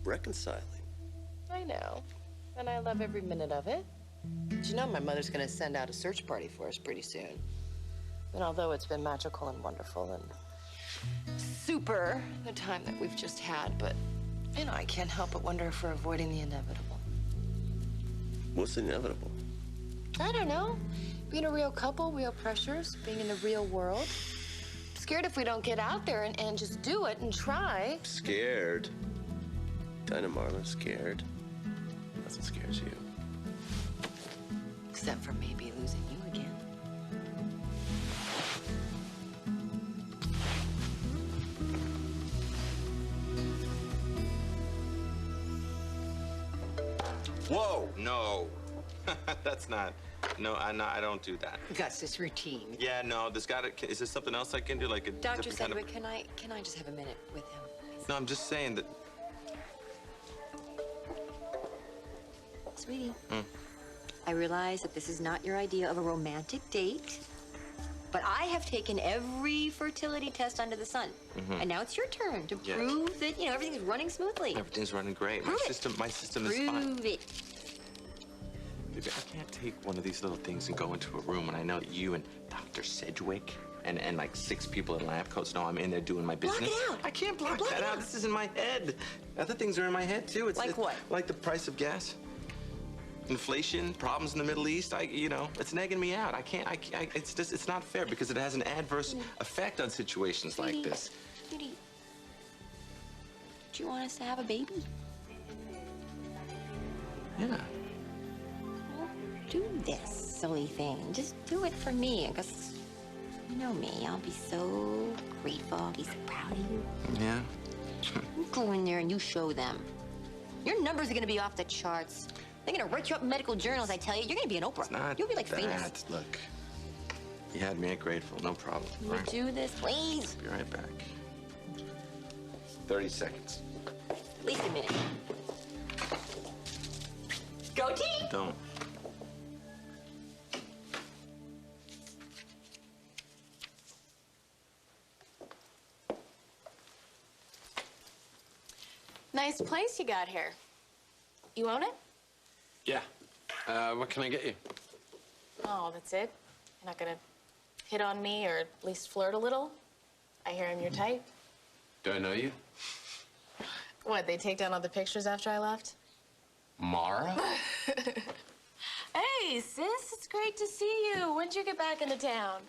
reconciling. I know. And I love every minute of it. But you know my mother's gonna send out a search party for us pretty soon. And although it's been magical and wonderful and super, the time that we've just had, but, you know, I can't help but wonder if we're avoiding the inevitable. What's inevitable? I don't know. Being a real couple, real pressures, being in the real world. Scared if we don't get out there and just do it and try. Scared? Dinah Marlin, scared? Nothing scares you. Except for maybe losing you again. Whoa, no. That's not. No, I don't do that. Gus, it's routine. Yeah, no, is there something else I can do? Like a Dr. different Sedgwick, can I just have a minute with him? No, I'm just saying that. Sweetie, I realize that this is not your idea of a romantic date, but I have taken every fertility test under the sun. And now it's your turn to prove that, you know, everything's running smoothly. Everything's running great. Prove My system is fine. Prove it. Baby, I can't take one of these little things and go into a room when I know that you and Dr. Sedgwick and like 6 people in lab coats know I'm in there doing my business. Block it out. I can't block that out. This is in my head. Other things are in my head, too. Like what? Like the price of gas. Inflation, problems in the Middle East, you know, it's negging me out. It's not fair because it has an adverse effect on situations like this. Sweetie, do you want us to have a baby? Yeah. Do this silly thing. Just do it for me, because you know me. I'll be so grateful. I'll be so proud of you. Yeah? You go in there and you show them. Your numbers are going to be off the charts. They're going to write you up in medical journals, I tell you. You're going to be an Oprah. It's not You'll be like that. famous. Look, you had me at grateful. No problem. Can you do this, please? Be right back. 30 seconds. At least a minute. Go team! Don't. Nice place you got here. You own it? Yeah. What can I get you? Oh, that's it? You're not gonna hit on me or at least flirt a little? I hear I'm your type. Do I know you? What, they take down all the pictures after I left? Mara? Hey, sis, it's great to see you. When'd you get back into town?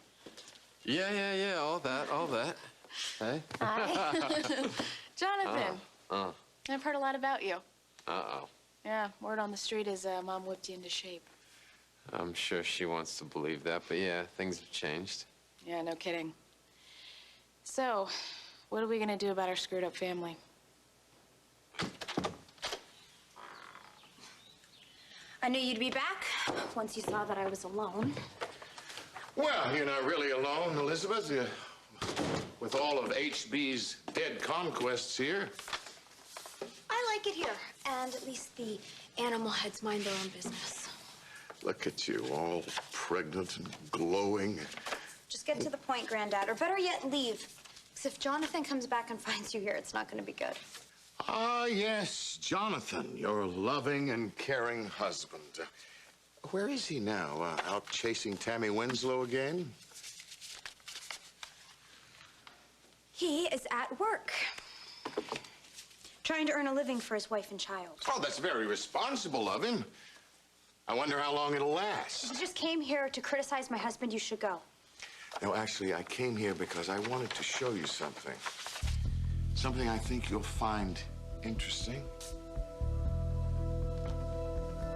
Yeah, all that. Hey? Hi. Jonathan. I've heard a lot about you. Uh-oh. Yeah, word on the street is Mom whipped you into shape. I'm sure she wants to believe that, but yeah, things have changed. Yeah, no kidding. So, what are we gonna do about our screwed up family? I knew you'd be back once you saw that I was alone. Well, you're not really alone, Elizabeth. With all of HB's dead conquests here. I like it here, and at least the animal heads mind their own business. Look at you, all pregnant and glowing. Just get to the point, Granddad, or better yet, leave. Because if Jonathan comes back and finds you here, it's not going to be good. Ah, yes, Jonathan, your loving and caring husband. Where is he now? Out chasing Tammy Winslow again? He is at work. Trying to earn a living for his wife and child. Oh, that's very responsible of him. I wonder how long it'll last. If you just came here to criticize my husband, you should go. No, actually, I came here because I wanted to show you something. Something I think you'll find interesting.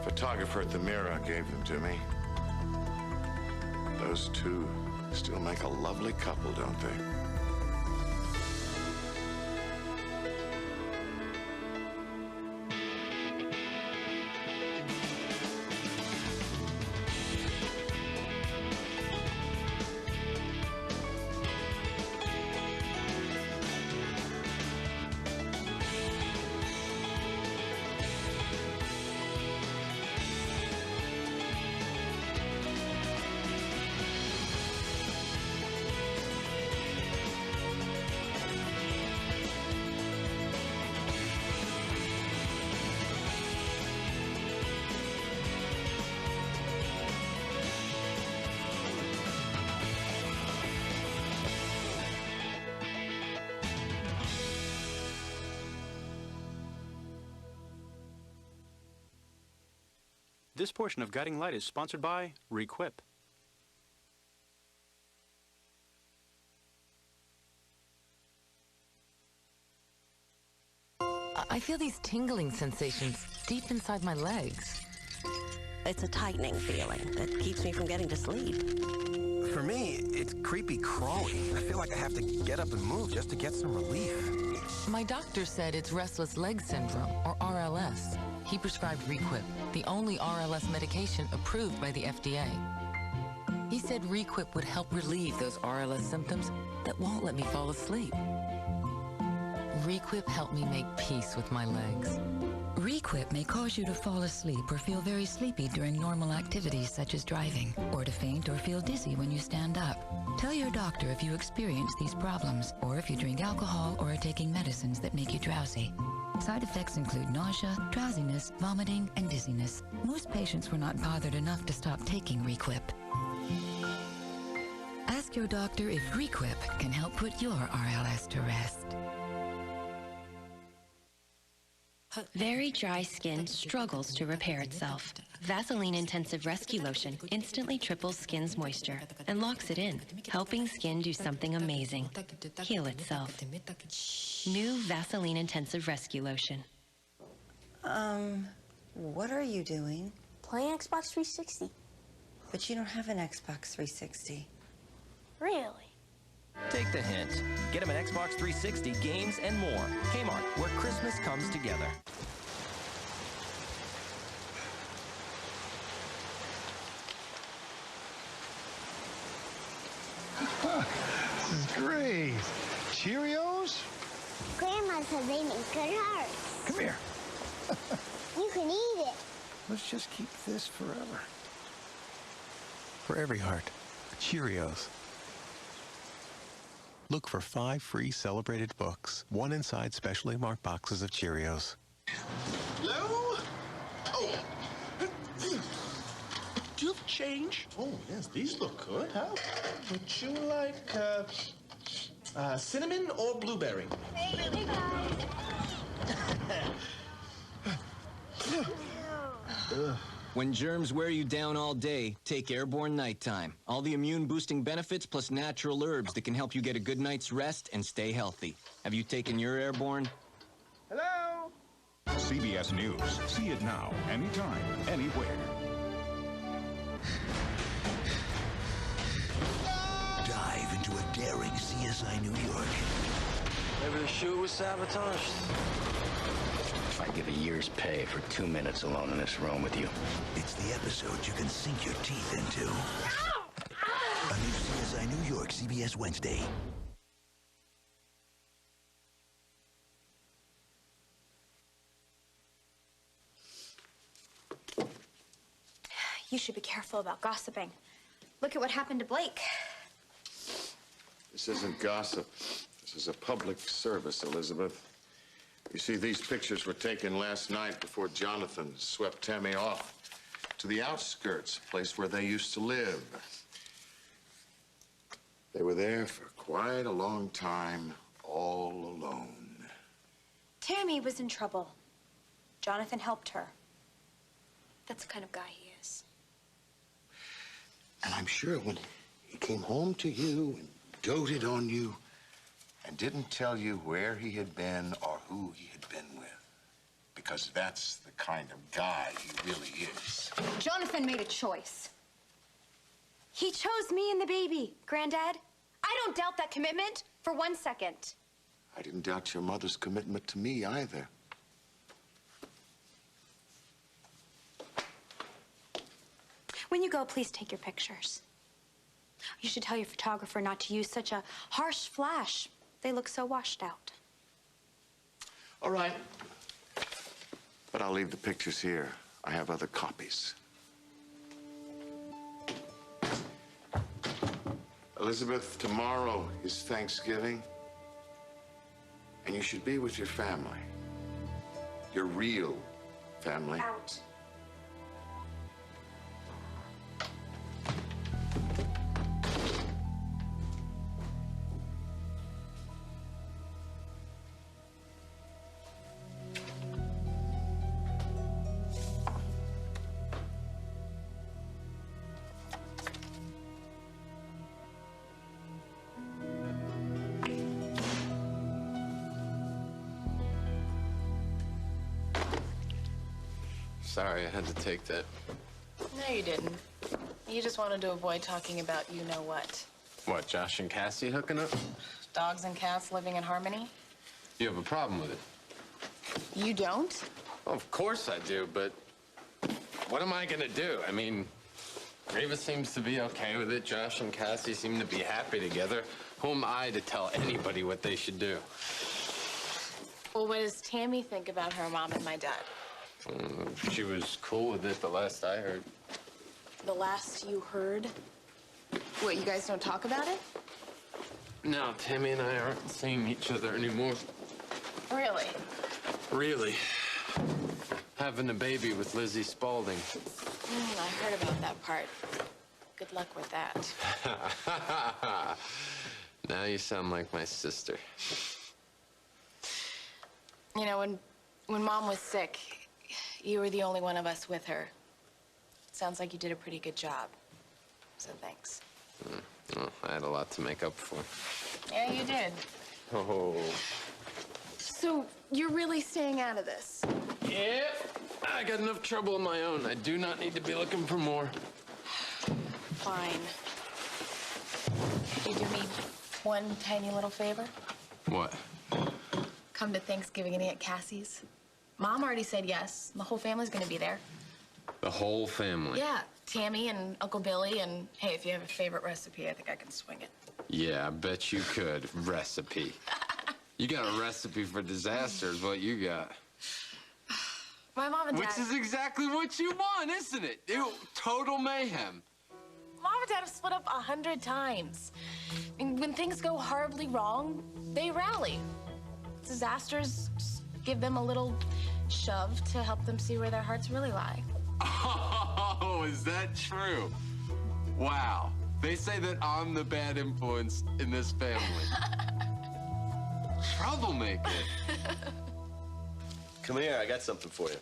Photographer at the Mirror gave them to me. Those two still make a lovely couple, don't they? This portion of Guiding Light is sponsored by Requip. I feel these tingling sensations deep inside my legs. It's a tightening feeling that keeps me from getting to sleep. For me, it's creepy crawling. I feel like I have to get up and move just to get some relief. My doctor said it's restless leg syndrome, or RLS. He prescribed Requip, the only RLS medication approved by the FDA. He said Requip would help relieve those RLS symptoms that won't let me fall asleep. Requip helped me make peace with my legs. Requip may cause you to fall asleep or feel very sleepy during normal activities such as driving, or to faint or feel dizzy when you stand up. Tell your doctor if you experience these problems, or if you drink alcohol or are taking medicines that make you drowsy. Side effects include nausea, drowsiness, vomiting, and dizziness. Most patients were not bothered enough to stop taking Requip. Ask your doctor if Requip can help put your RLS to rest. Very dry skin struggles to repair itself. Vaseline Intensive Rescue Lotion instantly triples skin's moisture and locks it in, helping skin do something amazing, heal itself. New Vaseline Intensive Rescue Lotion. What are you doing? Playing Xbox 360. But you don't have an Xbox 360. Really? Take the hint. Get him an Xbox 360, games, and more. Kmart, where Christmas comes together. This is great. Cheerios? Grandma said they make good hearts. Come here. You can eat it. Let's just keep this forever. For every heart, Cheerios. Look for 5 free celebrated books, 1 inside specially marked boxes of Cheerios. Hello? Oh. Do you have change? Oh, yes, these look good, huh? Would you like cinnamon or blueberry? Hey, guys. When germs wear you down all day, take Airborne Nighttime. All the immune-boosting benefits plus natural herbs that can help you get a good night's rest and stay healthy. Have you taken your Airborne? Hello? CBS News. See it now, anytime, anywhere. Dive into a daring CSI New York. Maybe the shoot was sabotaged. I'd give a year's pay for 2 minutes alone in this room with you. It's the episode you can sink your teeth into. A new CSI New York, CBS Wednesday. You should be careful about gossiping. Look at what happened to Blake. This isn't gossip. This is a public service, Elizabeth. You see, these pictures were taken last night before Jonathan swept Tammy off to the outskirts, a place where they used to live. They were there for quite a long time, all alone. Tammy was in trouble. Jonathan helped her. That's the kind of guy he is. And I'm sure when he came home to you and doted on you and didn't tell you where he had been or who he had been with, because that's the kind of guy he really is. Jonathan made a choice. He chose me and the baby, Granddad. I don't doubt that commitment for 1 second. I didn't doubt your mother's commitment to me either. When you go, please take your pictures. You should tell your photographer not to use such a harsh flash. They look so washed out. All right. But I'll leave the pictures here. I have other copies. Elizabeth, tomorrow is Thanksgiving. And you should be with your family. Your real family. Out. Sorry, I had to take that. No, you didn't. You just wanted to avoid talking about you-know-what. What, Josh and Cassie hooking up? Dogs and cats living in harmony? You have a problem with it? You don't? Well, of course I do, but what am I gonna do? I mean, Reva seems to be okay with it. Josh and Cassie seem to be happy together. Who am I to tell anybody what they should do? Well, what does Tammy think about her mom and my dad? She was cool with it the last I heard. The last you heard? What, you guys don't talk about it? No, Tammy and I aren't seeing each other anymore. Really? Really. Having a baby with Lizzie Spualding. I heard about that part. Good luck with that. Now you sound like my sister. You know, when Mom was sick, you were the only one of us with her. Sounds like you did a pretty good job. So thanks. Well, I had a lot to make up for. Yeah, you did. Oh. So you're really staying out of this? Yep. I got enough trouble of my own. I do not need to be looking for more. Fine. Could you do me one tiny little favor? What? Come to Thanksgiving and eat at Cassie's. Mom already said yes. The whole family's gonna be there. The whole family? Yeah, Tammy and Uncle Billy, and hey, if you have a favorite recipe, I think I can swing it. Yeah, I bet you could. Recipe. You got a recipe for disaster is what you got. My mom and Dad... Which is exactly what you want, isn't it? Total mayhem. Mom and Dad have split up 100 times. And when things go horribly wrong, they rally. Disasters just give them a little shove to help them see where their hearts really lie. Oh, is that true? Wow. They say that I'm the bad influence in this family. Troublemaker. Come here, I got something for you.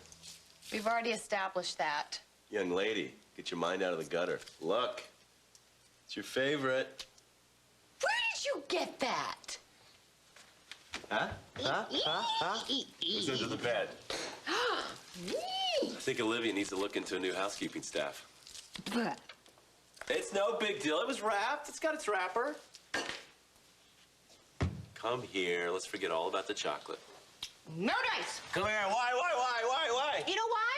We've already established that. Young lady, get your mind out of the gutter. Look, it's your favorite. Where did you get that? Huh? Who's under the bed? I think Olivia needs to look into a new housekeeping staff. But It's no big deal. It was wrapped. It's got its wrapper. Come here. Let's forget all about the chocolate. No dice. Come here. Why? You know why?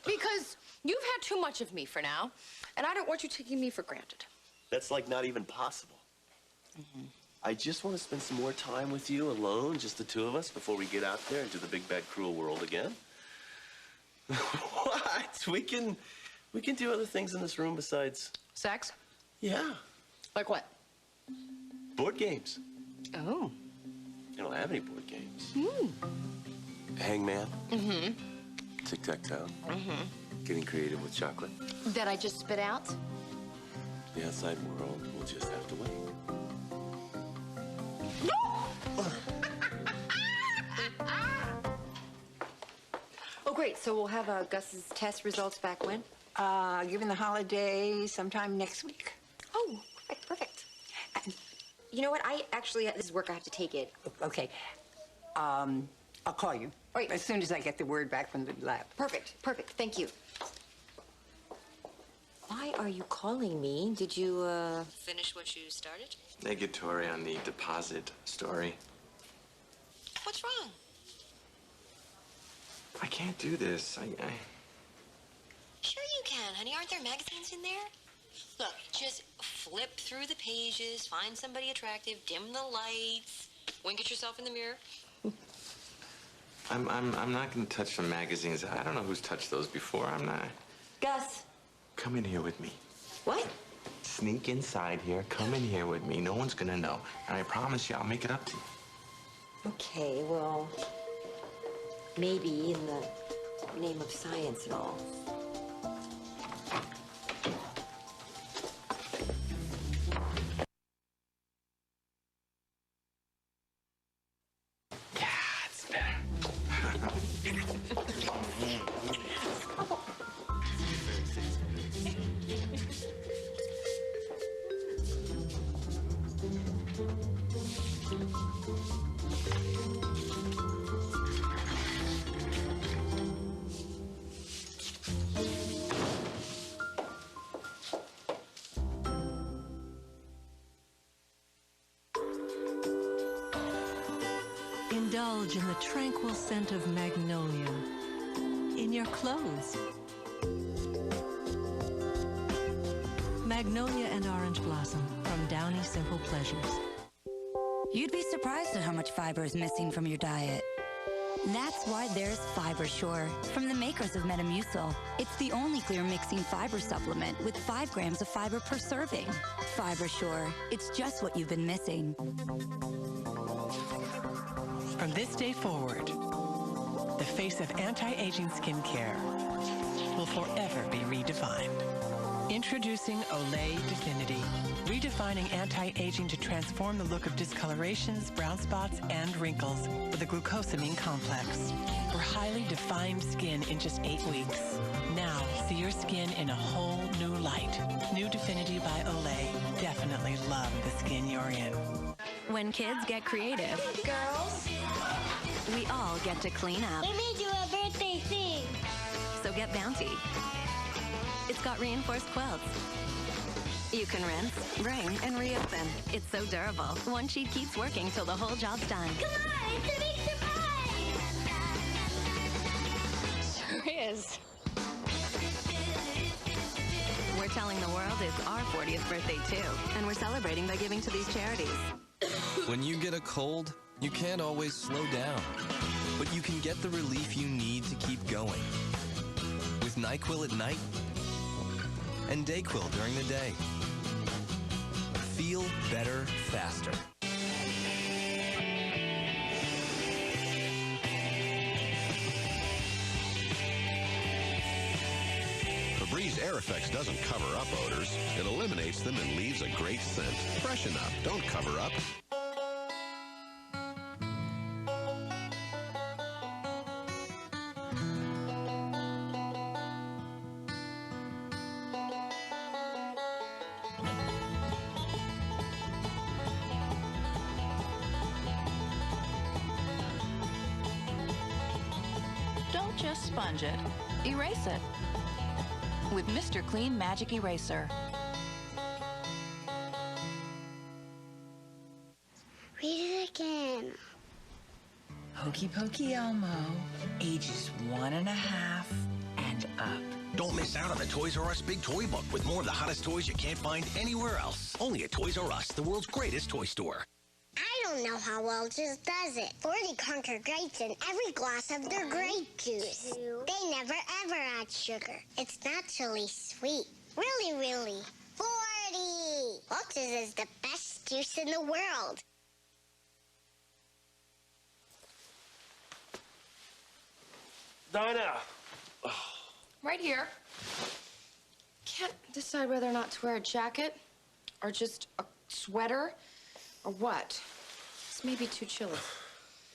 Because you've had too much of me for now, and I don't want you taking me for granted. That's like not even possible. I just want to spend some more time with you alone, just the two of us, before we get out there into the big, bad, cruel world again. What? We can do other things in this room besides... Sex? Yeah. Like what? Board games. Oh. You don't have any board games. Hmm. Hangman. Mm-hmm. Tic-tac-toe. Mm-hmm. Getting creative with chocolate. That I just spit out? The outside world will just have to wait. Oh, great. So we'll have Gus's test results back when? Given the holiday, sometime next week. Oh, perfect. You know what? This is work. I have to take it. Okay. I'll call you. Right. As soon as I get the word back from the lab. Perfect. Thank you. Why are you calling me? Did you, finish what you started? Negatory on the deposit story. What's wrong? I can't do this. Sure you can, honey. Aren't there magazines in there? Look, just flip through the pages, find somebody attractive, dim the lights, wink at yourself in the mirror. I'm not gonna touch the magazines. I don't know who's touched those before. I'm not. Gus. Come in here with me. What? Sneak inside here. Come in here with me. No one's gonna know. And I promise you, I'll make it up to you. Okay, well, maybe in the name of science and all. indulge in the tranquil scent of magnolia in your clothes. Magnolia and Orange Blossom from Downy Simple Pleasures. You'd be surprised at how much fiber is missing from your diet. That's why there's FiberSure from the makers of Metamucil. It's the only clear mixing fiber supplement with 5 grams of fiber per serving. FiberSure, it's just what you've been missing. From this day forward, the face of anti-aging skincare will forever be redefined. Introducing Olay Definity, redefining anti-aging to transform the look of discolorations, brown spots, and wrinkles with a glucosamine complex. For highly defined skin in just 8 weeks. Now, see your skin in a whole new light. New Definity by Olay. Definitely love the skin you're in. When kids get creative, Girls, we all get to clean up. let me do a birthday thing. So get Bounty. It's got reinforced quilts. You can rinse, wring, and reopen. It's so durable. One sheet keeps working till the whole job's done. Come on, it's a big surprise! Sure is. We're telling the world it's our 40th birthday, too. And we're celebrating by giving to these charities. When you get a cold, you can't always slow down. But you can get the relief you need to keep going. With NyQuil at night and DayQuil during the day. Feel better faster. Febreze Air Effects doesn't cover up odors. It eliminates them and leaves a great scent. Freshen up. Don't cover up. Don't just sponge it, erase it. With Mr. Clean Magic Eraser. Read it again. Hokey Pokey Elmo, ages 1.5 and up. Don't miss out on the Toys R Us Big Toy Book with more of the hottest toys you can't find anywhere else. Only at Toys R Us, the world's greatest toy store. I don't know how Welch's does it. 40 Conquer grapes in every glass of their grape juice. They never ever add sugar. It's naturally sweet. Really, really. 40! Welch's is the best juice in the world. Dinah! Right here. Can't decide whether or not to wear a jacket or just a sweater or what. This may be too chilly.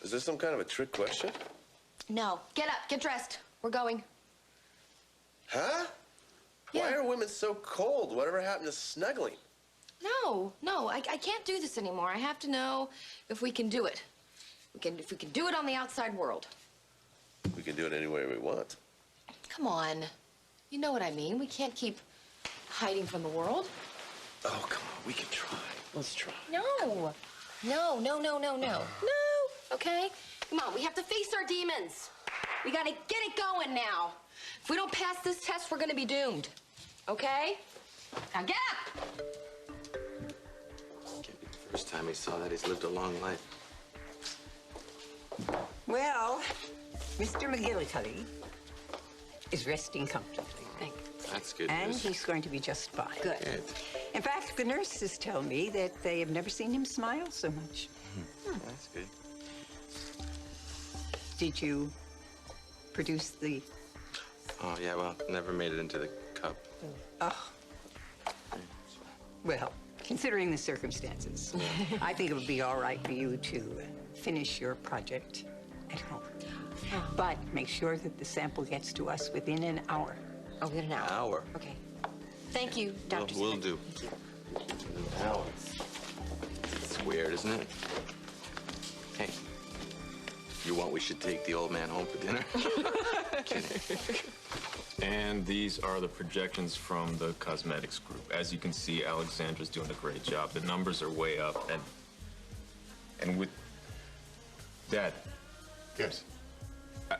Is this some kind of a trick question? No. Get up. Get dressed. We're going. Huh? Yeah. Why are women so cold? Whatever happened to snuggling? No. I can't do this anymore. I have to know if we can do it. If we can do it on the outside world. We can do it any way we want. Come on. You know what I mean. We can't keep hiding from the world. Oh, come on. We can try. Let's try. No. No. Okay? Come on. We have to face our demons. We gotta get it going now. If we don't pass this test, we're gonna be doomed. Okay? Now get up! Can't be the first time he saw that. He's lived a long life. Well, Mr. McGillicuddy is resting comfortably. Thank you. That's good And news. he's going to be just fine. Good. In fact, the nurses tell me that they have never seen him smile so much. That's good. Did you produce the... Oh, yeah, well, never made it into the cup. Oh. Well, considering the circumstances, I think it would be all right for you to finish your project at home. But make sure that the sample gets to us within an hour. Oh, within an hour? Hour. Okay. Thank you, Dr. We'll do. Thank you. An hour. It's weird, isn't it? Hey, you want we should take the old man home for dinner? And these are the projections from the cosmetics group. As you can see, Alexandra's doing a great job. The numbers are way up, and with Dad, Yes.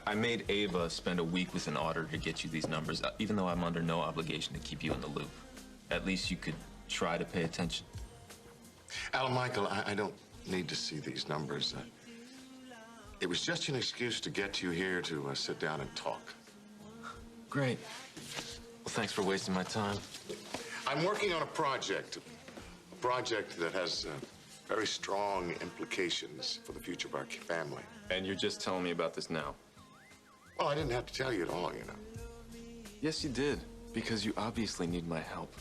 I made Ava spend a week with an auditor to get you these numbers, even though I'm under no obligation to keep you in the loop. At least you could try to pay attention. Alan Michael, I don't need to see these numbers. It was just an excuse to get you here to sit down and talk. Great. Well, thanks for wasting my time. I'm working on a project that has very strong implications for the future of our family. And you're just telling me about this now? Well, I didn't have to tell you at all, you know. Yes, you did, because you obviously need my help.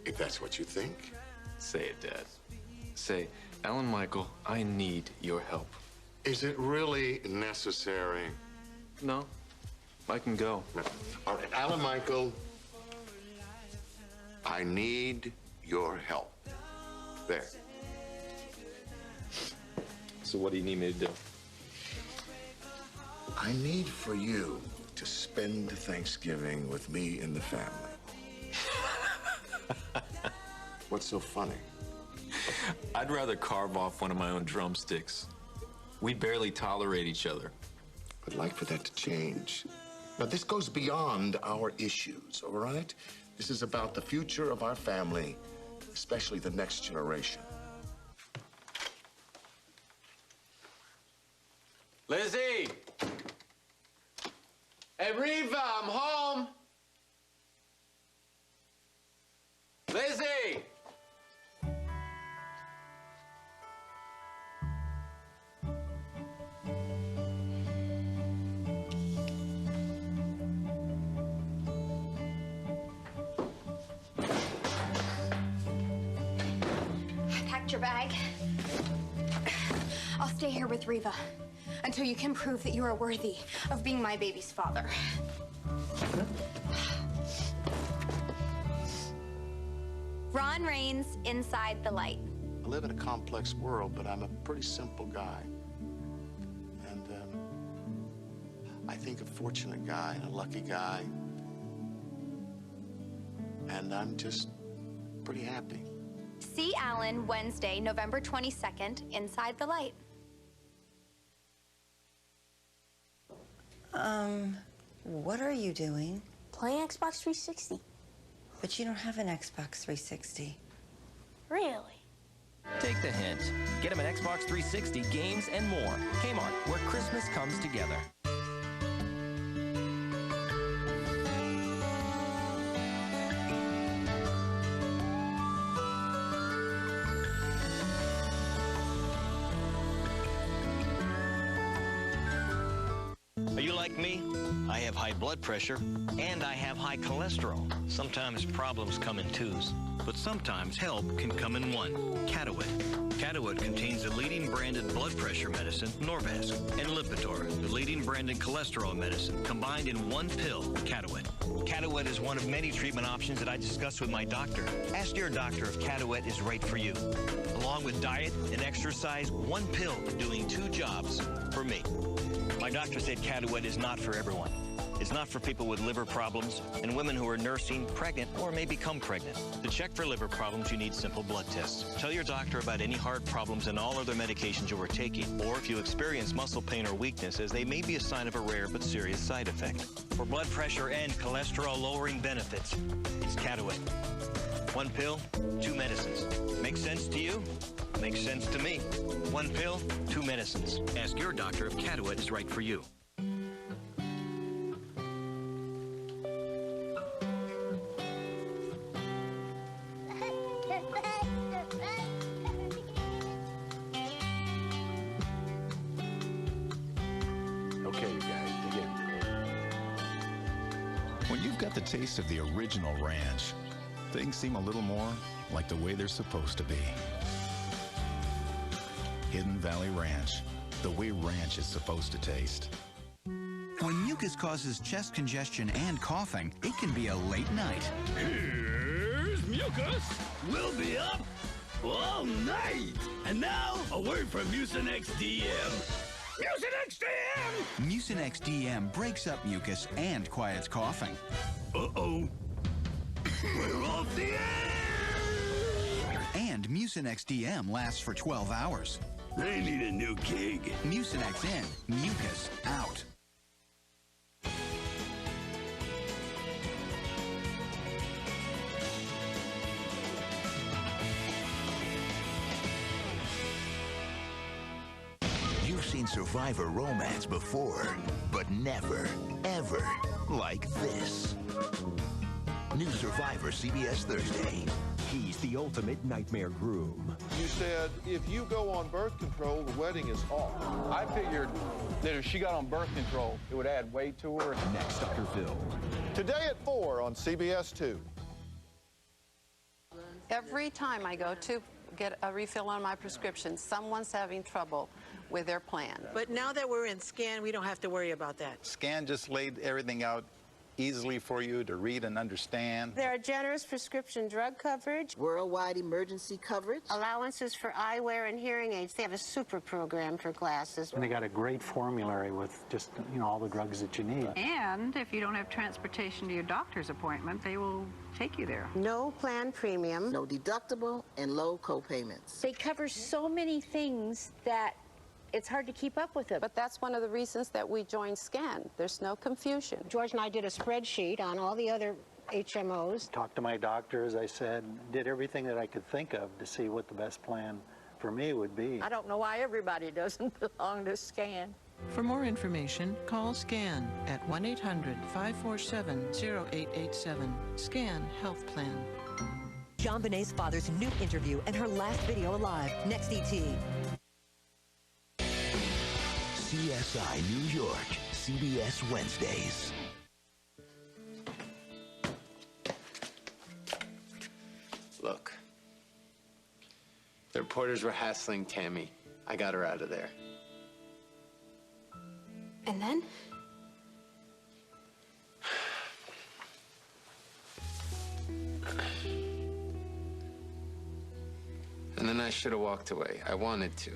If that's what you think. Say it, Dad. Say, Alan Michael, I need your help. Is it really necessary? No. I can go. No. All right, Alan Michael, I need your help. There. So what do you need me to do? I need for you to spend Thanksgiving with me and the family. What's so funny? I'd rather carve off one of my own drumsticks. We barely tolerate each other. I'd like for that to change. Now, this goes beyond our issues, all right? This is about the future of our family, especially the next generation. Lizzie! Hey, Reva, I'm home! Lizzie! Packed your bag. I'll stay here with Reva until you can prove that you are worthy of being my baby's father. Ron Reigns, Inside the Light. I live in a complex world, but I'm a pretty simple guy. And I think a fortunate guy and a lucky guy. And I'm just pretty happy. See Alan Wednesday, November 22nd, Inside the Light. What are you doing? Playing Xbox 360. But you don't have an Xbox 360. Really? Take the hint. Get him an Xbox 360, games, and more. Kmart, where Christmas comes together. Are you like me? I have high blood pressure, and I have high cholesterol. Sometimes problems come in twos, but sometimes help can come in one. Catawit. Catawit contains the leading branded blood pressure medicine, Norvasc, and Lipitor, the leading branded cholesterol medicine, combined in one pill, Catawit. Catawit is one of many treatment options that I discussed with my doctor. Ask your doctor if Catawit is right for you. Along with diet and exercise, one pill doing two jobs for me. My doctor said Catawit is not for everyone. It's not for people with liver problems and women who are nursing, pregnant, or may become pregnant. To check for liver problems, you need simple blood tests. Tell your doctor about any heart problems and all other medications you are taking, or if you experience muscle pain or weakness, as they may be a sign of a rare but serious side effect. For blood pressure and cholesterol-lowering benefits, it's Catawit. One pill, two medicines. Makes sense to you? Makes sense to me. One pill, two medicines. Ask your doctor if Catawit is right for you. Okay, you guys, dig in. When you've got the taste of the original ranch, things seem a little more like the way they're supposed to be. Hidden Valley Ranch, the way ranch is supposed to taste. When mucus causes chest congestion and coughing, it can be a late night. Here's mucus. We'll be up all night. And now, a word from Mucinex DM. Mucinex DM! Mucinex DM breaks up mucus and quiets coughing. Uh-oh. We're off the air! And Mucinex DM lasts for 12 hours. They need a new gig. Mucinex in, mucus out. You've seen Survivor romance before, but never, ever like this. New Survivor, CBS Thursday. He's the ultimate nightmare groom. You said if you go on birth control, the wedding is off. I figured that if she got on birth control, it would add weight to her. Next, Dr. Phil. Today at 4 on CBS 2. Every time I go to get a refill on my prescription, someone's having trouble with their plan. But now that we're in SCAN, we don't have to worry about that. SCAN just laid everything out easily for you to read and understand. There are generous prescription drug coverage, worldwide emergency coverage, allowances for eyewear and hearing aids. They have a super program for glasses. And they got a great formulary with just, all the drugs that you need. And if you don't have transportation to your doctor's appointment, they will take you there. No plan premium. No deductible, and low co-payments. They cover so many things that it's hard to keep up with it. But that's one of the reasons that we joined SCAN. There's no confusion. George and I did a spreadsheet on all the other HMOs. Talked to my doctor, as I said, did everything that I could think of to see what the best plan for me would be. I don't know why everybody doesn't belong to SCAN. For more information, call SCAN at 1-800-547-0887. SCAN Health Plan. John Bonet's father's new interview and her last video alive. Next ET. CSI New York, CBS Wednesdays. Look, the reporters were hassling Tammy. I got her out of there. And then? And then I should have walked away. I wanted to.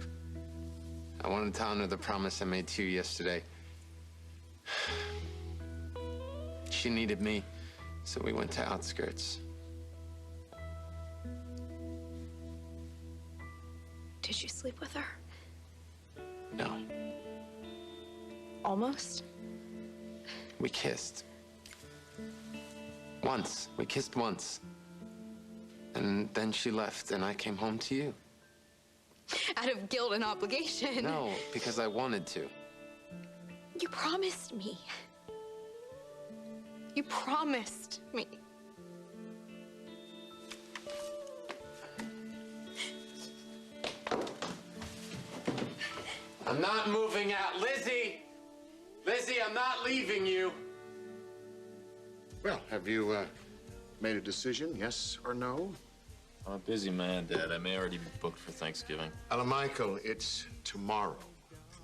I wanted to honor the promise I made to you yesterday. She needed me, so we went to outskirts. Did you sleep with her? No. Almost? We kissed. Once. We kissed once. And then she left, and I came home to you. Out of guilt and obligation. No, because I wanted to. You promised me. You promised me. I'm not moving out. Lizzie! Lizzie, I'm not leaving you. Well, have you made a decision, yes or no? I'm a busy man, Dad. I may already be booked for Thanksgiving. Michael, it's tomorrow.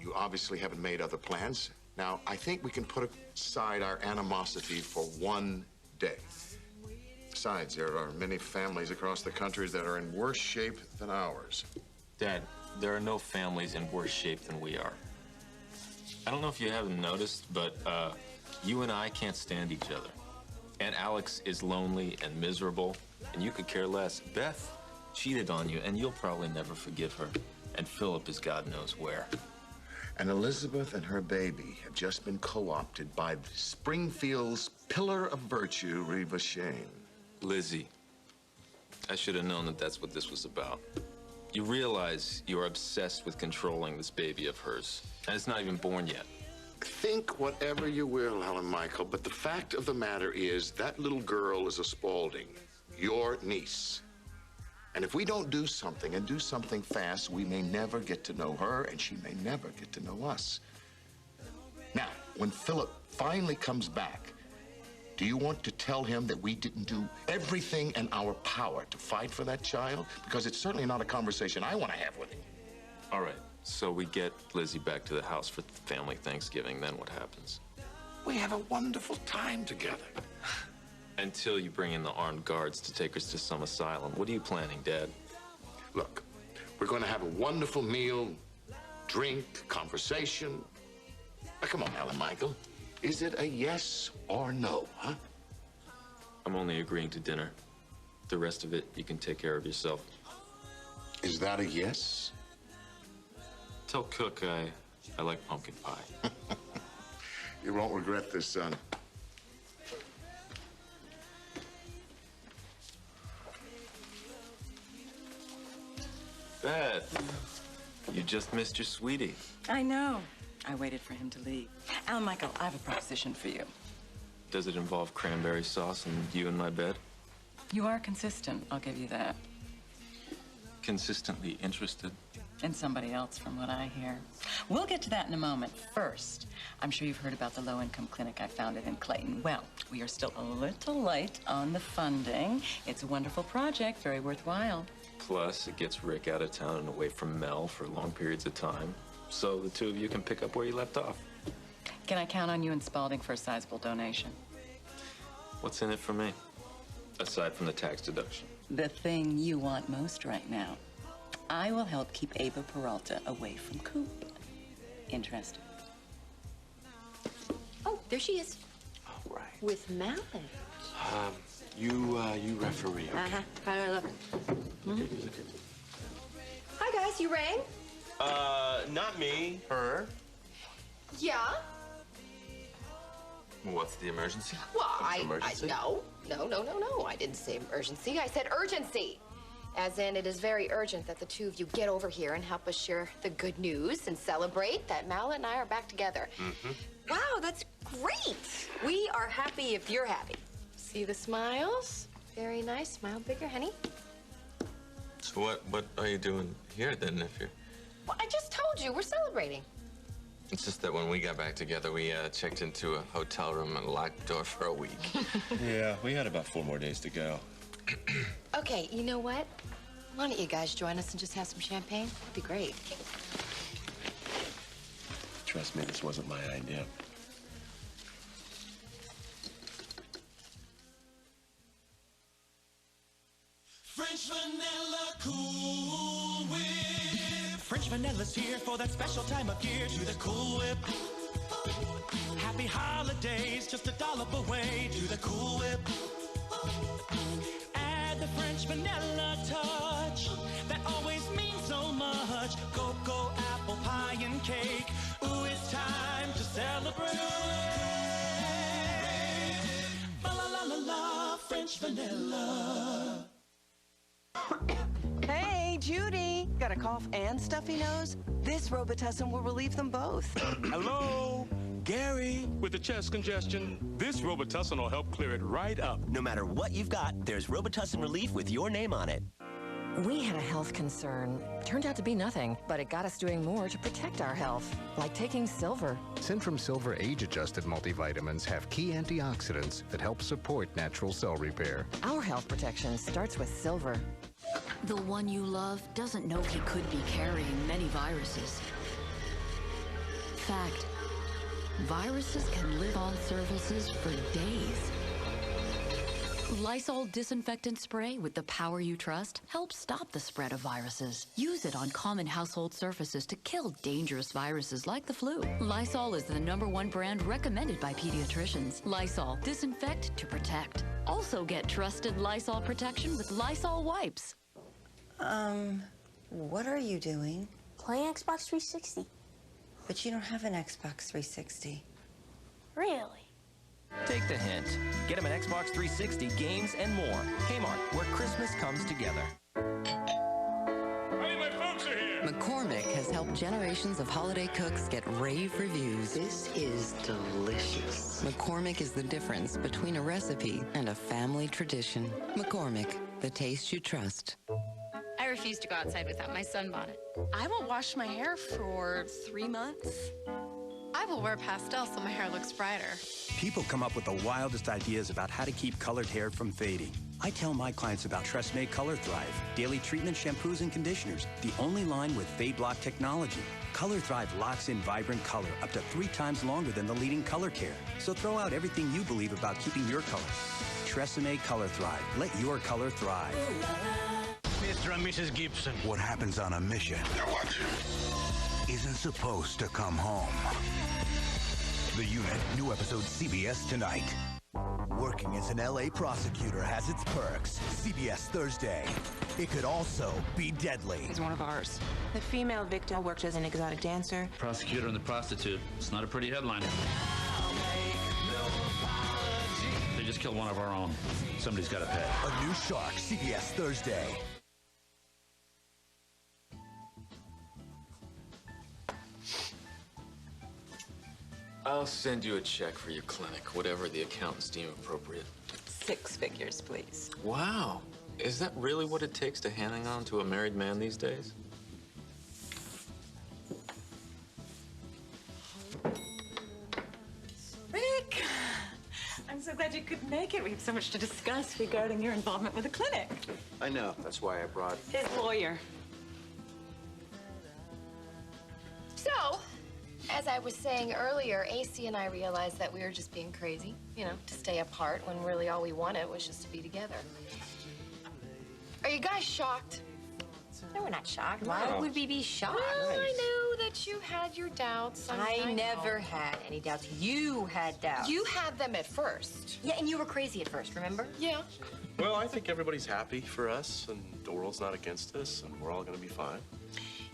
You obviously haven't made other plans. Now, I think we can put aside our animosity for one day. Besides, there are many families across the country that are in worse shape than ours. Dad, there are no families in worse shape than we are. I don't know if you haven't noticed, but you and I can't stand each other. And Alex is lonely and miserable, and you could care less. Beth cheated on you, and you'll probably never forgive her. And Philip is God knows where. And Elizabeth and her baby have just been co-opted by Springfield's pillar of virtue, Reva Shane. Lizzie, I should have known that that's what this was about. You realize you're obsessed with controlling this baby of hers, and it's not even born yet. Think whatever you will, Helen Michael, but the fact of the matter is that little girl is a Spualding, your niece. And if we don't do something, and do something fast, we may never get to know her, and she may never get to know us. Now, when Philip finally comes back, do you want to tell him that we didn't do everything in our power to fight for that child? Because it's certainly not a conversation I want to have with him. All right, so we get Lizzie back to the house for family Thanksgiving, then what happens? We have a wonderful time together. Until you bring in the armed guards to take us to some asylum. What are you planning, Dad? Look, we're going to have a wonderful meal, drink, conversation. Now, come on, Helen Michael. Is it a yes or no, huh? I'm only agreeing to dinner. The rest of it, you can take care of yourself. Is that a yes? Tell Cook I like pumpkin pie. You won't regret this, son. Beth, you just missed your sweetie. I know. I waited for him to leave. Al, Michael, I have a proposition for you. Does it involve cranberry sauce and you in my bed? You are consistent, I'll give you that. Consistently interested. In somebody else, from what I hear. We'll get to that in a moment. First, I'm sure you've heard about the low-income clinic I founded in Clayton. Well, we are still a little light on the funding. It's a wonderful project, very worthwhile. Plus, it gets Rick out of town and away from Mel for long periods of time. So the two of you can pick up where you left off. Can I count on you and Spualding for a sizable donation? What's in it for me? Aside from the tax deduction. The thing you want most right now. I will help keep Ava Peralta away from Coop. Interested? Oh, there she is. All right. With Mallet. You referee. Okay. Uh-huh. How do I look? Okay, you look at. Hi, guys. You rang? Not me. Her. Yeah. What's the emergency? Well, Emergency? no. I didn't say emergency. I said urgency. As in, it is very urgent that the two of you get over here and help us share the good news and celebrate that Mallet and I are back together. Mm-hmm. Wow, that's great. We are happy if you're happy. See the smiles? Very nice. Smile bigger, honey. So what are you doing here then if you're... Well, I just told you, we're celebrating. It's just that when we got back together, we checked into a hotel room and locked the door for a week. Yeah, we had about 4 more days to go. Okay, you know what? Why don't you guys join us and just have some champagne? That'd be great. Trust me, this wasn't my idea. French vanilla Cool Whip. French vanilla's here for that special time of year. To the Cool Whip. Happy holidays, just $1 away. To the Cool Whip. Add the French vanilla touch. That always means so much. Cocoa, apple pie, and cake. Ooh, it's time to celebrate. La la la la la, French vanilla. Hey, Judy. Got a cough and stuffy nose? This Robitussin will relieve them both. Hello? Gary, with the chest congestion, this Robitussin will help clear it right up. No matter what you've got, there's Robitussin relief with your name on it. We had a health concern. Turned out to be nothing, but it got us doing more to protect our health, like taking Silver. Centrum Silver age-adjusted multivitamins have key antioxidants that help support natural cell repair. Our health protection starts with Silver. The one you love doesn't know he could be carrying many viruses. Fact, viruses can live on surfaces for days. Lysol disinfectant spray with the power you trust helps stop the spread of viruses. Use it on common household surfaces to kill dangerous viruses like the flu. Lysol is the #1 brand recommended by pediatricians. Lysol, disinfect to protect. Also get trusted Lysol protection with Lysol wipes. What are you doing? Playing Xbox 360. But you don't have an Xbox 360. Really? Take the hint. Get him an Xbox 360, games, and more. Kmart, where Christmas comes together. Hey, my folks are here. McCormick has helped generations of holiday cooks get rave reviews. This is delicious. McCormick is the difference between a recipe and a family tradition. McCormick, the taste you trust. I refuse to go outside without my sunbonnet. I won't wash my hair for 3 months. I will wear pastel so my hair looks brighter. People come up with the wildest ideas about how to keep colored hair from fading. I tell my clients about Tresemme Color Thrive, daily treatment shampoos and conditioners, the only line with Fade Block technology. Color Thrive locks in vibrant color up to 3 times longer than the leading color care. So throw out everything you believe about keeping your color. Tresemme Color Thrive. Let your color thrive. Mr. and Mrs. Gibson. What happens on a mission isn't supposed to come home. The Unit, new episode CBS tonight. Working as an LA prosecutor has its perks. CBS Thursday. It could also be deadly. He's one of ours. The female victim worked as an exotic dancer. Prosecutor and the prostitute. It's not a pretty headline. They just killed one of our own. Somebody's got to pay. A new shark, CBS Thursday. I'll send you a check for your clinic, whatever the accountants deem appropriate. 6 figures, please. Wow. Is that really what it takes to hang on to a married man these days? Rick! I'm so glad you could make it. We have so much to discuss regarding your involvement with the clinic. I know. That's why I brought... His lawyer. So, as I was saying earlier, AC and I realized that we were just being crazy, you know, to stay apart when really all we wanted was just to be together. Are you guys shocked? No, we're not shocked. No. Why would we be shocked? Well, I knew that you had your doubts. I never know. had any doubts. You had doubts. You had them at first. Yeah, and you were crazy at first, remember? Yeah. Well, I think everybody's happy for us, and the world's not against us, and we're all gonna be fine.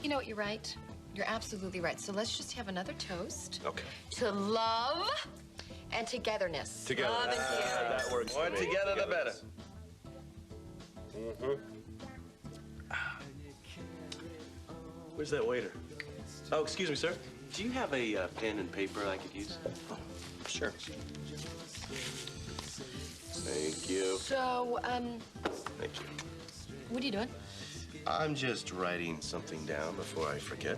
You know what, you're right. You're absolutely right. So let's just have another toast. Okay. To love and togetherness. Together. Love and togetherness. That works. More together, the better. Where's that waiter? Oh, excuse me, sir. Do you have a pen and paper I could use? Oh, sure. Thank you. So, Thank you. what are you doing? I'm just writing something down before I forget.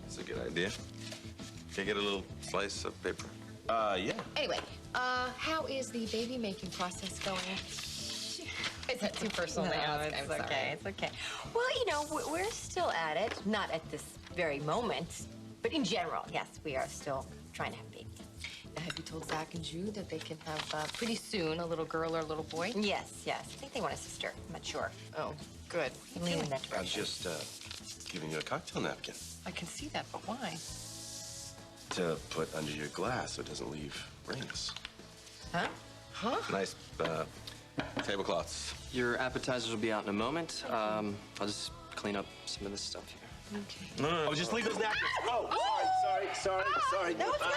That's a good idea. Can I get a little slice of paper? Yeah. Anyway, how is the baby making process going? Is that too personal to ask? it's I'm okay. sorry. It's okay. Well, you know, we're still at it. Not at this very moment, but in general, yes, we are still trying to have a baby. Now, have you told Zach and Jude that they can have pretty soon a little girl or a little boy? Yes, yes. I think they want a sister. I'm not sure. Oh, good. I'm leaning in that I'm direction. just giving you a cocktail napkin I can see that, but why? to put under your glass so it doesn't leave rings. Huh? Huh? Nice tablecloths. Your appetizers will be out in a moment. I'll just clean up some of this stuff here. Okay. No, just leave those napkins. Oh, sorry. No, it's not.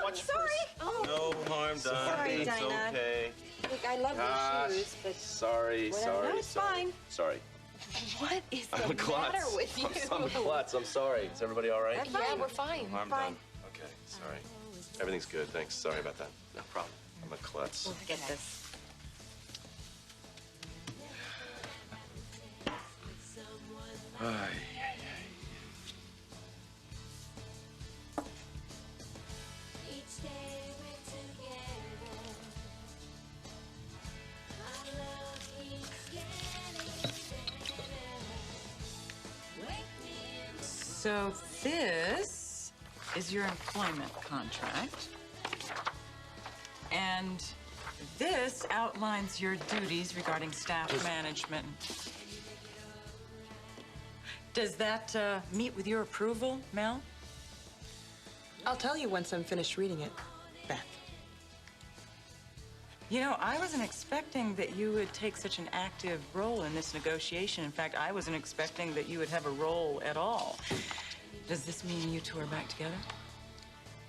Watch Sorry. Oh. No harm done. Sorry, It's Dinah. okay. Look, I love Gosh. your shoes, but Sorry. No, it's fine. Sorry. What is I'm the a klutz. matter with you? I'm a klutz. I'm sorry. Is everybody all right? Yeah, we're fine. I'm done. Okay, sorry. Everything's good. Thanks. Sorry about that. No problem. I'm a klutz. we'll get this. Ay. So this is your employment contract. And this outlines your duties regarding staff management. Does that meet with your approval, Mel? I'll tell you once I'm finished reading it, Beth. You know, I wasn't expecting that you would take such an active role in this negotiation. In fact, I wasn't expecting that you would have a role at all. Does this mean you two are back together?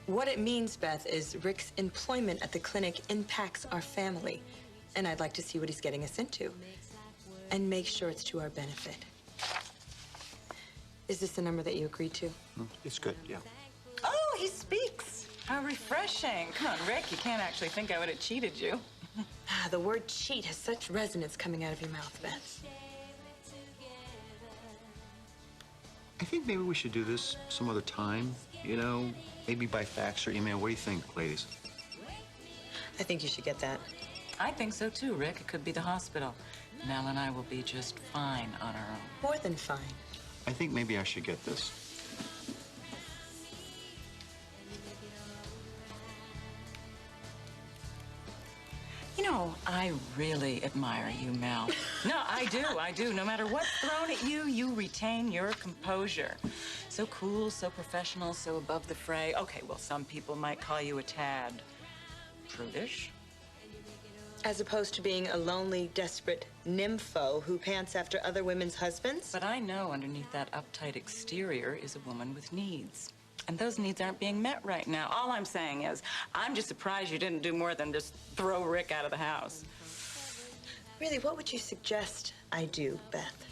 What it means, Beth, is Rick's employment at the clinic impacts our family. And I'd like to see what he's getting us into. And make sure it's to our benefit. Is this the number that you agreed to? It's good, yeah. Oh, he speaks. How refreshing. Come on, Rick, you can't actually think I would have cheated you. The word cheat has such resonance coming out of your mouth, Beth. I think maybe we should do this some other time, you know, maybe by fax or email. What do you think, ladies? I think you should get that. I think so too, Rick. It could be the hospital. Mel and I will be just fine on our own. More than fine. I think maybe I should get this. You know, I really admire you, Mel. No, I do. No matter what's thrown at you, you retain your composure. So cool, so professional, so above the fray. Okay, well, some people might call you a tad prudish. As opposed to being a lonely, desperate nympho who pants after other women's husbands? But I know underneath that uptight exterior is a woman with needs. And those needs aren't being met right now. All I'm saying is, I'm just surprised you didn't do more than just throw Rick out of the house. Really, what would you suggest I do, Beth?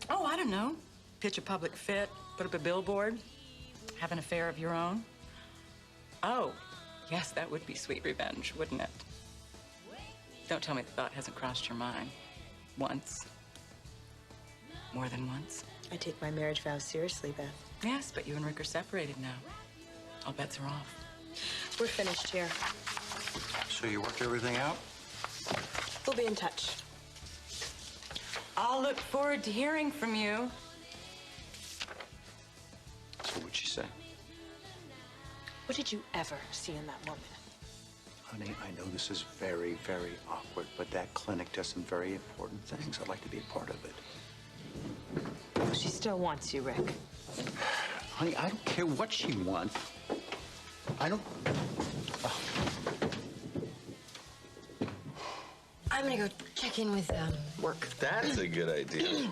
Oh, I don't know. Pitch a public fit, put up a billboard, have an affair of your own. Oh, yes, that would be sweet revenge, wouldn't it? Don't tell me the thought hasn't crossed your mind. Once. More than once. I take my marriage vows seriously, Beth. Yes, but you and Rick are separated now. All bets are off. We're finished here. So you worked everything out? We'll be in touch. I'll look forward to hearing from you. So what'd she say? What did you ever see in that woman? Honey, I know this is very, very awkward, but that clinic does some very important things. I'd like to be a part of it. She still wants you, Rick. Honey, I don't care what she wants. I don't... I'm gonna go check in with work. That's a good idea.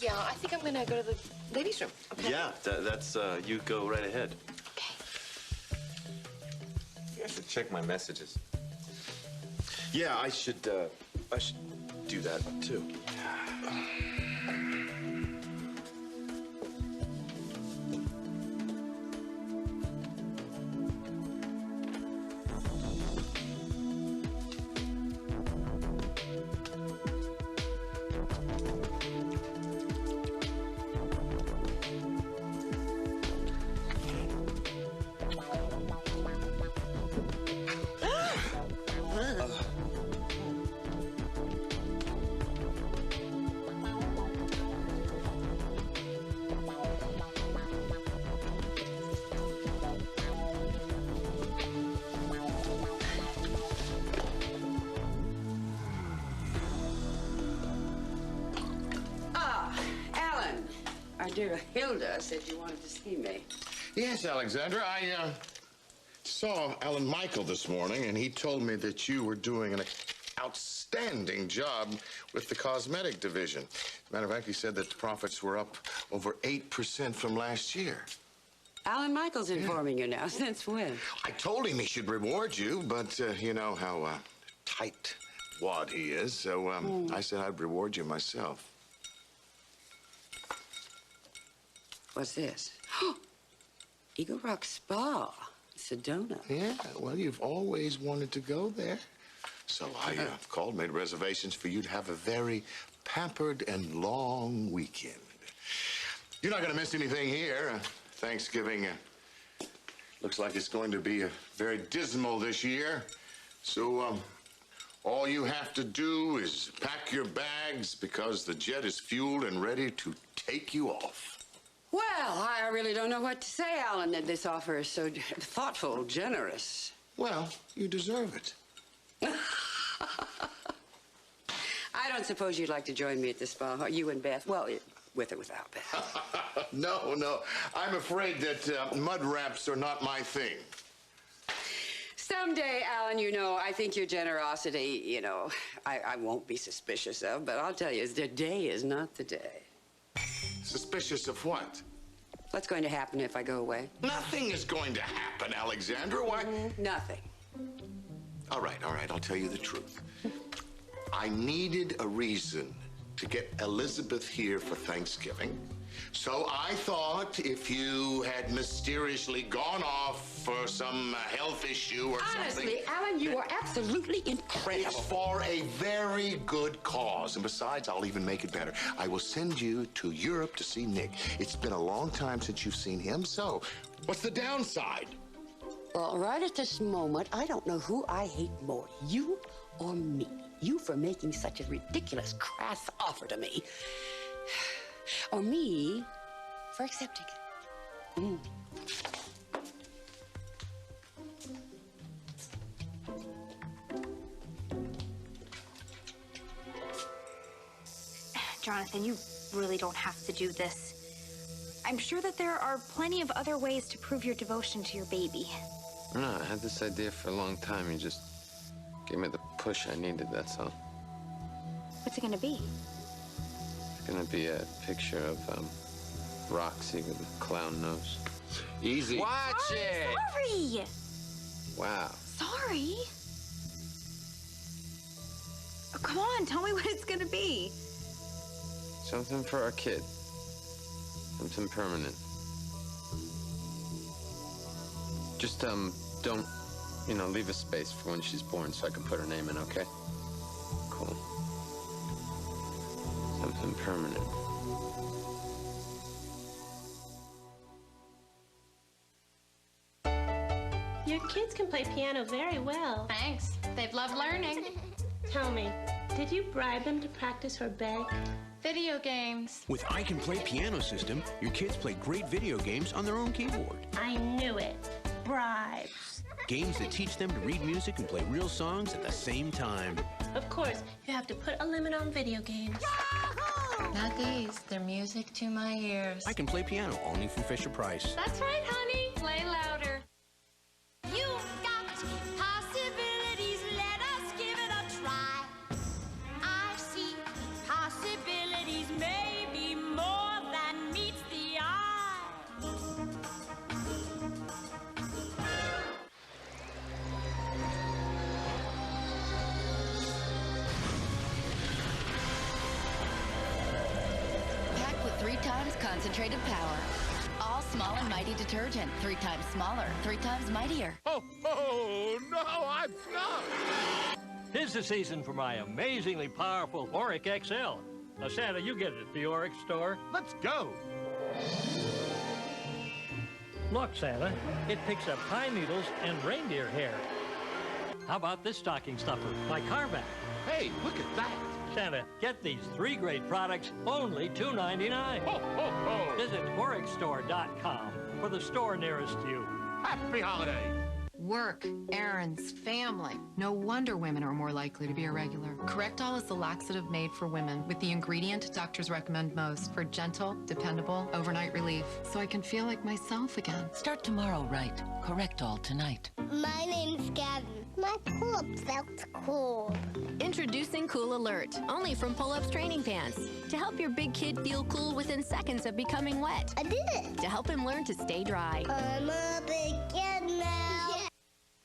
Yeah, I think I'm gonna go to the ladies' room. Okay. Yeah, that's you go right ahead. I should check my messages. Yeah, I should do that too. Our dear Hilda said you wanted to see me. Yes, Alexandra. I saw Alan Michael this morning, and he told me that you were doing an outstanding job with the cosmetic division. Matter of fact, he said that the profits were up over 8% from last year. Alan Michael's informing you now. Since when? I told him he should reward you, but you know how tight-wad he is, so I said I'd reward you myself. What's this? Eagle Rock Spa, Sedona. Yeah, well, you've always wanted to go there. So I called, made reservations for you to have a very pampered and long weekend. You're not going to miss anything here. Thanksgiving looks like it's going to be very dismal this year. So all you have to do is pack your bags because the jet is fueled and ready to take you off. Well, I really don't know what to say, Alan, that this offer is so thoughtful, generous. Well, you deserve it. I don't suppose you'd like to join me at the spa, you and Beth? Well, with or without Beth. No. I'm afraid that mud wraps are not my thing. Someday, Alan, you know, I think your generosity, you know, I won't be suspicious of, but I'll tell you, the day is not the day. Suspicious of what? What's going to happen if I go away? Nothing is going to happen, Alexandra. Why? Nothing. All right. I'll tell you the truth. I needed a reason to get Elizabeth here for Thanksgiving. So I thought if you had mysteriously gone off for some health issue or something... Honestly, Alan, you are absolutely incredible. It's for a very good cause. And besides, I'll even make it better. I will send you to Europe to see Nick. It's been a long time since you've seen him, so what's the downside? Well, right at this moment, I don't know who I hate more, you or me. You for making such a ridiculous, crass offer to me. Or me for accepting it. Jonathan, you really don't have to do this. I'm sure that there are plenty of other ways to prove your devotion to your baby. No, I had this idea for a long time. You just gave me the push I needed, that's all. What's it gonna be? It's gonna be a picture of Roxy with a clown nose. Easy. Watch it! Sorry! Wow. Sorry? Oh, come on, tell me what it's gonna be. Something for our kid. Something permanent. Just, don't, leave a space for when she's born so I can put her name in, okay? Cool. Something permanent. Your kids can play piano very well. Thanks. They've loved learning. Tell me, did you bribe them to practice or beg? Video games. With I Can Play Piano System, your kids play great video games on their own keyboard. I knew it. Bribes. Games that teach them to read music and play real songs at the same time. Of course, you have to put a limit on video games. Not these. They're music to my ears. I Can Play Piano, only from Fisher-Price. That's right, honey. Play louder. You've got possibilities, let us give it a try. I see possibilities, maybe more than meets the eye. Packed with 3 times concentrated power. All small and mighty detergent. 3 times smaller, 3 times mightier. Oh, no, I'm stuck. 'Tis the season for my amazingly powerful Auric XL. Now, Santa, you get it at the Auric store. Let's go. Look, Santa, it picks up pine needles and reindeer hair. How about this stocking stuffer, my car back? Hey, look at that. Santa, get these 3 great products, only $2.99. Ho, ho, ho. Visit auricstore.com for the store nearest you. Happy holiday. Work, errands, family. No wonder women are more likely to be irregular. Correctol is the laxative made for women with the ingredient doctors recommend most for gentle, dependable, overnight relief. So I can feel like myself again. Start tomorrow right. Correctol tonight. My name's Gavin. My pull-up felt cool. Introducing Cool Alert, only from Pull-Ups Training Pants. To help your big kid feel cool within seconds of becoming wet. I did it. To help him learn to stay dry. I'm a big kid now. Yeah.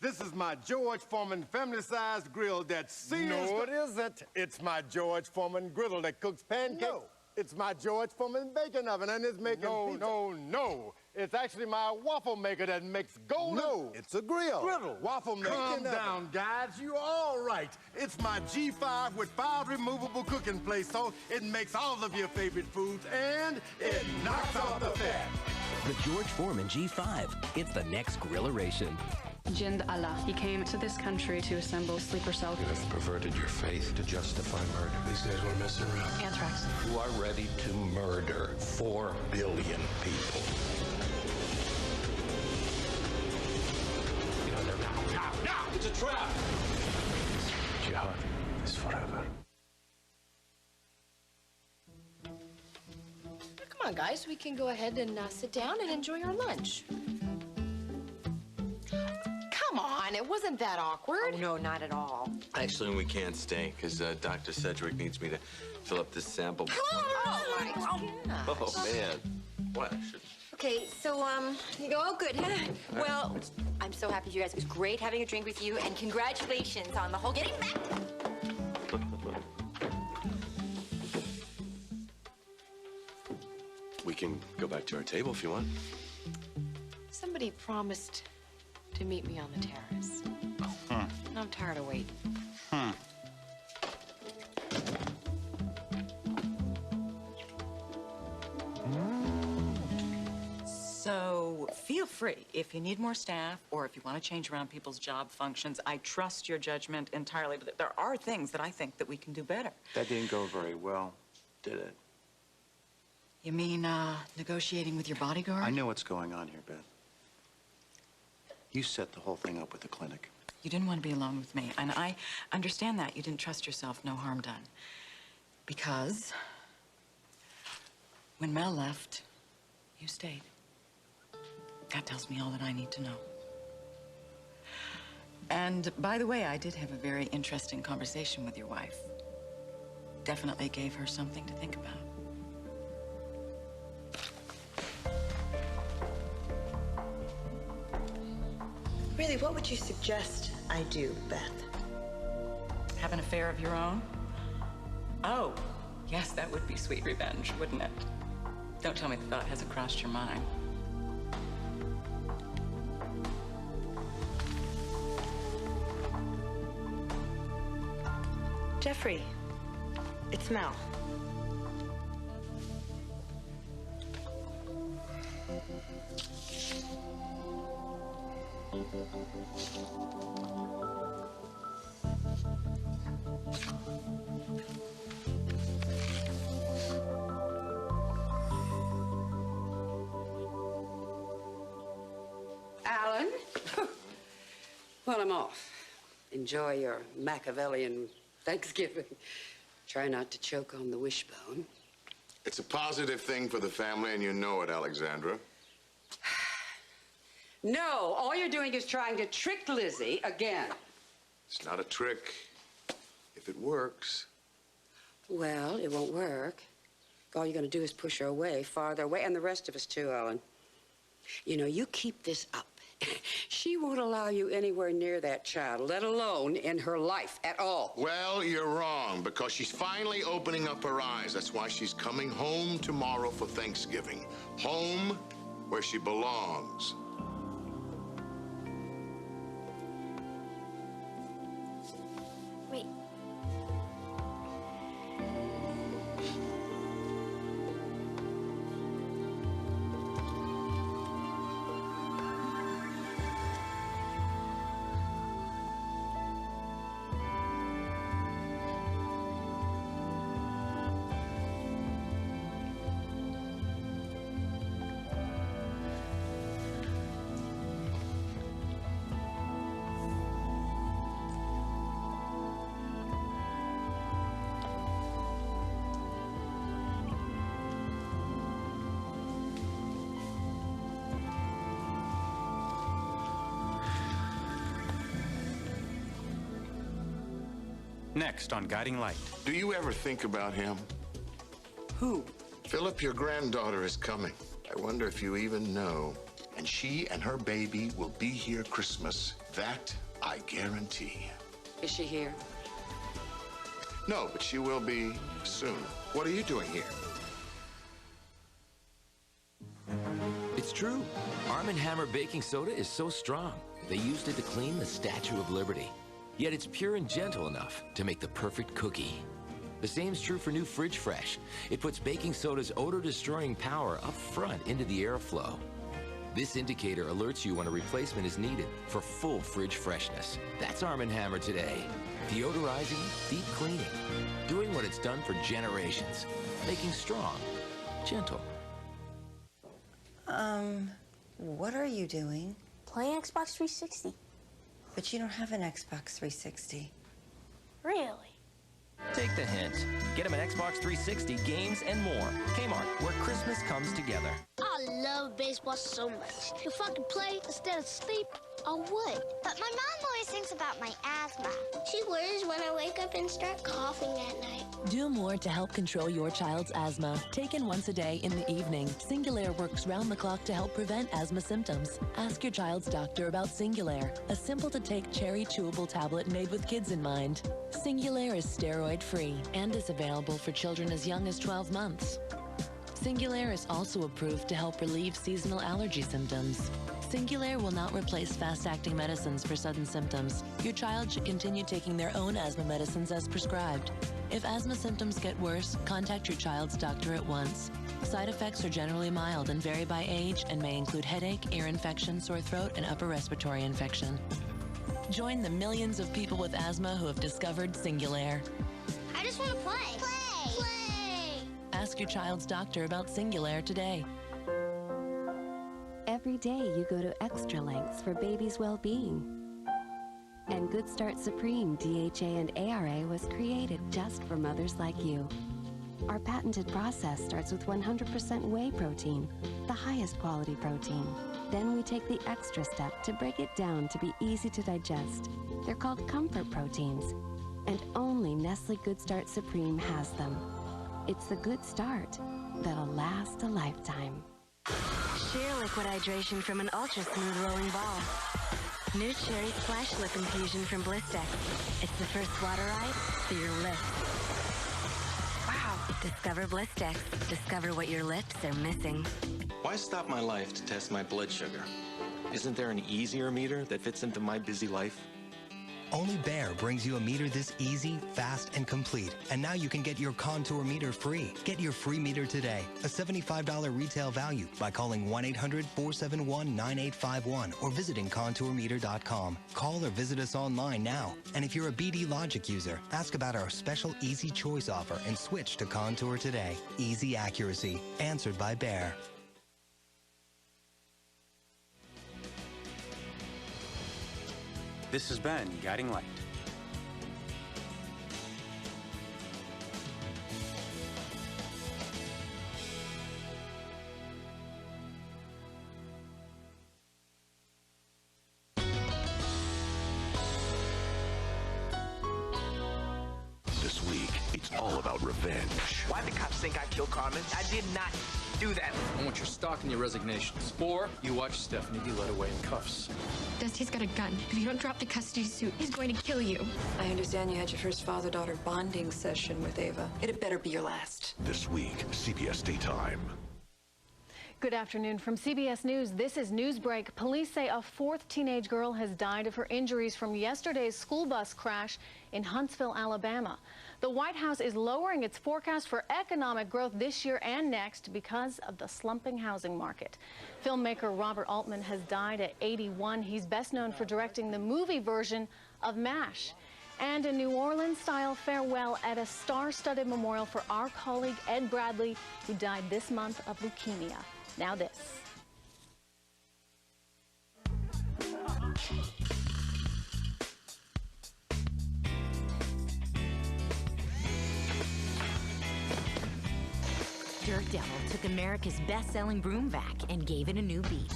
This is my George Foreman family-sized grill that sears... No, it isn't. It's my George Foreman griddle that cooks pancakes. No. It's my George Foreman bacon oven, and it's making pizza. No. It's actually my waffle maker that makes golden... No, it's a grill. Griddle. Waffle maker. Calm down, guys. You're all right. It's my G5 with 5 removable cooking plates, so it makes all of your favorite foods, and it knocks off the fat. The George Foreman G5. It's the next grilleration. Jind Allah. He came to this country to assemble sleeper cells. You have perverted your faith to justify murder. These guys weren't messing around. Anthrax. You are ready to murder 4 billion people. Get out there now. Now! It's a trap! Jihad is forever. Come on, guys. We can go ahead and sit down and enjoy our lunch. Come on, it wasn't that awkward. Oh, no, not at all. Actually, we can't stay because Dr. Sedgwick needs me to fill up this sample. Oh, my God. Oh, man. What? Okay, so, oh, good. Well, I'm so happy you guys. It was great having a drink with you, and congratulations on the whole getting back. We can go back to our table if you want. Somebody promised to meet me on the terrace. And I'm tired of waiting. So feel free. If you need more staff or if you want to change around people's job functions, I trust your judgment entirely. But there are things that I think that we can do better. That didn't go very well, did it? You mean negotiating with your bodyguard? I know what's going on here, Beth. You set the whole thing up with the clinic. You didn't want to be alone with me, and I understand that. You didn't trust yourself, no harm done. Because when Mel left, you stayed. That tells me all that I need to know. And by the way, I did have a very interesting conversation with your wife. Definitely gave her something to think about. Really, what would you suggest I do, Beth? Have an affair of your own? Oh, yes, that would be sweet revenge, wouldn't it? Don't tell me the thought hasn't crossed your mind. Jeffrey, it's Mel. Alan? Well, I'm off. Enjoy your Machiavellian Thanksgiving. Try not to choke on the wishbone. It's a positive thing for the family, and you know it, Alexandra. No, all you're doing is trying to trick Lizzie again. It's not a trick. If it works. Well, it won't work. All you're going to do is push her away, farther away, and the rest of us too, Alan. You know, you keep this up. She won't allow you anywhere near that child, let alone in her life at all. Well, you're wrong, because she's finally opening up her eyes. That's why she's coming home tomorrow for Thanksgiving. Home where she belongs. Wait. Next on Guiding Light. Do you ever think about him? Who? Philip, your granddaughter is coming. I wonder if you even know. And she and her baby will be here Christmas. That I guarantee. Is she here? No, but she will be soon. What are you doing here? It's true. Arm & Hammer baking soda is so strong, they used it to clean the Statue of Liberty. Yet it's pure and gentle enough to make the perfect cookie. The same's true for new Fridge Fresh. It puts baking soda's odor-destroying power up front into the airflow. This indicator alerts you when a replacement is needed for full fridge freshness. That's Arm & Hammer today. Deodorizing, deep cleaning, doing what it's done for generations. Making strong, gentle. What are you doing? Playing Xbox 360. But you don't have an Xbox 360. Really? Take the hint. Get him an Xbox 360, games, and more. Kmart, where Christmas comes together. I love baseball so much. If I could play instead of sleep, I would. But my mom always thinks about my asthma. She worries when I wake up and start coughing at night. Do more to help control your child's asthma. Taken once a day in the evening, Singulair works round the clock to help prevent asthma symptoms. Ask your child's doctor about Singulair, a simple-to-take cherry chewable tablet made with kids in mind. Singulair is steroid-free and is available for children as young as 12 months. Singulair is also approved to help relieve seasonal allergy symptoms. Singulair will not replace fast-acting medicines for sudden symptoms. Your child should continue taking their own asthma medicines as prescribed. If asthma symptoms get worse, contact your child's doctor at once. Side effects are generally mild and vary by age and may include headache, ear infection, sore throat, and upper respiratory infection. Join the millions of people with asthma who have discovered Singulair. I just want to play. Play! Play! Ask your child's doctor about Singulair today. Every day you go to extra lengths for baby's well-being. And Good Start Supreme DHA and ARA was created just for mothers like you. Our patented process starts with 100% whey protein, the highest quality protein. Then we take the extra step to break it down to be easy to digest. They're called comfort proteins, and only Nestle Good Start Supreme has them. It's the good start that'll last a lifetime. Sheer liquid hydration from an ultra-smooth rolling ball. New Cherry Splash Lip Infusion from Blistex. It's the first water ride for your lips. Wow. Discover Blistex. Discover what your lips are missing. Why stop my life to test my blood sugar? Isn't there an easier meter that fits into my busy life? Only Bauer brings you a meter this easy, fast, and complete. And now you can get your Contour meter free. Get your free meter today, a $75 retail value, by calling 1-800-471-9851 or visiting contourmeter.com. Call or visit us online now. And if you're a BD Logic user, ask about our special Easy Choice offer and switch to Contour today. Easy accuracy, answered by Bauer. This has been Guiding Light. This week, it's all about revenge. Why the cops think I killed Carmen? I did not do that. I want your stock and your resignations. Or you watch Stephanie be led away in cuffs. Dusty's got a gun. If you don't drop the custody suit, he's going to kill you. I understand you had your first father-daughter bonding session with Ava. It had better be your last. This week, CBS Daytime. Good afternoon from CBS News. This is Newsbreak. Police say a fourth teenage girl has died of her injuries from yesterday's school bus crash in Huntsville, Alabama. The White House is lowering its forecast for economic growth this year and next because of the slumping housing market. Filmmaker Robert Altman has died at 81. He's best known for directing the movie version of MASH. And a New Orleans-style farewell at a star-studded memorial for our colleague Ed Bradley, who died this month of leukemia. Now this. Dirt Devil took America's best-selling broom vac and gave it a new beat.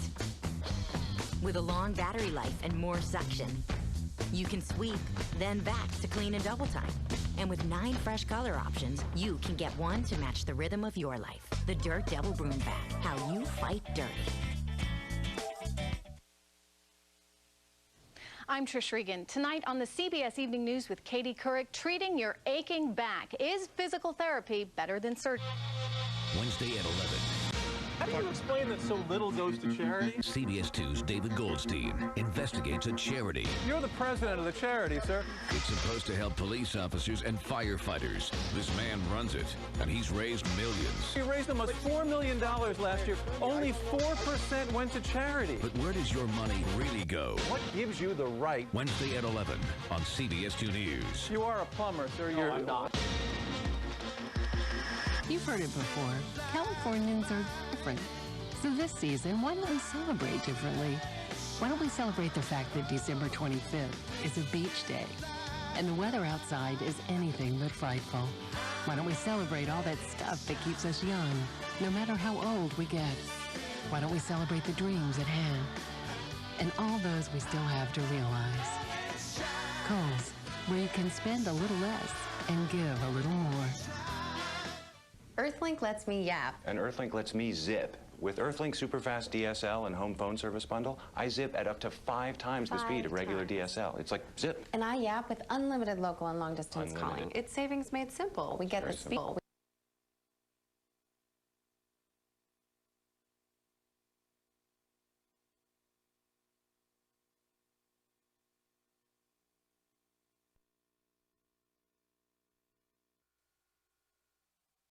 With a long battery life and more suction, you can sweep, then vac to clean in double time. And with 9 fresh color options, you can get one to match the rhythm of your life. The Dirt Devil Broom Vac, how you fight dirty. I'm Trish Regan. Tonight on the CBS Evening News with Katie Couric, treating your aching back. Is physical therapy better than surgery? Wednesday at 11. How do you explain that so little goes to charity? CBS 2's David Goldstein investigates a charity. You're the president of the charity, sir. It's supposed to help police officers and firefighters. This man runs it, and he's raised millions. He raised almost $4 million last year. Only 4% went to charity. But where does your money really go? What gives you the right? Wednesday at 11 on CBS 2 News. You are a plumber, sir. You're not. You've heard it before. Californians are different. So this season, why don't we celebrate differently? Why don't we celebrate the fact that December 25th is a beach day and the weather outside is anything but frightful? Why don't we celebrate all that stuff that keeps us young, no matter how old we get? Why don't we celebrate the dreams at hand and all those we still have to realize? Kohl's, where you can spend a little less and give a little more. Earthlink lets me yap. And Earthlink lets me zip. With Earthlink Superfast DSL and Home Phone Service Bundle, I zip at up to 5 times the speed of regular DSL. It's like zip. And I yap with unlimited local and long distance calling. It's savings made simple. We get the speed.